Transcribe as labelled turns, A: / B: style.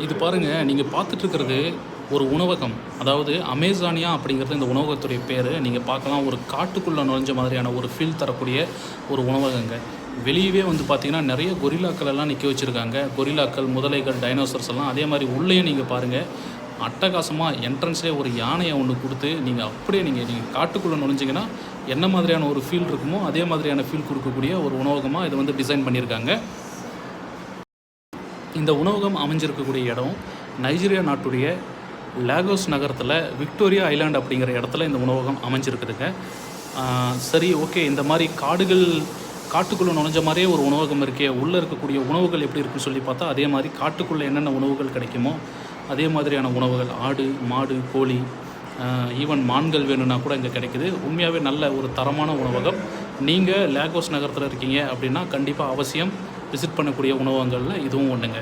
A: இது பாருங்கள், நீங்கள் பார்த்துட்ருக்கிறது ஒரு உணவகம். அதாவது அமேசானியா அப்படிங்கிறது இந்த உணவகத்துடைய பேர். நீங்கள் பார்க்கலாம், ஒரு காட்டுக்குள்ளே நுழைஞ்ச மாதிரியான ஒரு ஃபீல் தரக்கூடிய ஒரு உணவகங்க. வெளியவே வந்து பார்த்திங்கன்னா நிறைய கொரில்லாக்கள் எல்லாம் நிற்க வச்சுருக்காங்க. கொரில்லாக்கள், முதலைகள், டைனோசர்ஸ் எல்லாம். அதே மாதிரி உள்ளேயும் நீங்கள் பாருங்கள், அட்டகாசமாக என்ட்ரன்ஸ்லேயே ஒரு யானையை ஒன்று கொடுத்து நீங்கள் அப்படியே நீங்கள் காட்டுக்குள்ளே நுழைஞ்சிங்கன்னா என்ன மாதிரியான ஒரு ஃபீல் இருக்குமோ அதே மாதிரியான ஃபீல் கொடுக்கக்கூடிய ஒரு உணவகமாக இதை வந்து டிசைன் பண்ணியிருக்காங்க. இந்த உணவகம் அமைஞ்சிருக்கக்கூடிய இடம் நைஜீரியா நாட்டுடைய லாகோஸ் நகரத்தில் விக்டோரியா ஐலாண்ட் அப்படிங்கிற இடத்துல இந்த உணவகம் அமைஞ்சிருக்குதுங்க. சரி, ஓகே, இந்த மாதிரி காட்டுக்குள்ளே நுழைஞ்ச மாதிரியே ஒரு உணவகம் இருக்கே, உள்ளே இருக்கக்கூடிய உணவுகள் எப்படி இருக்குன்னு சொல்லி பார்த்தா அதே மாதிரி காட்டுக்குள்ளே என்னென்ன உணவுகள் கிடைக்குமோ அதே மாதிரியான உணவுகள், ஆடு, மாடு, கோழி, ஈவன் மான்கள் வேணும்னா கூட இங்கே கிடைக்குது. உண்மையாகவே நல்ல ஒரு தரமான உணவகம். நீங்கள் லாகோஸ் நகரத்தில் இருக்கீங்க அப்படின்னா கண்டிப்பாக அவசியம் விசிட் பண்ணக்கூடிய உணவகங்களில் இதுவும் ஒன்றுங்க.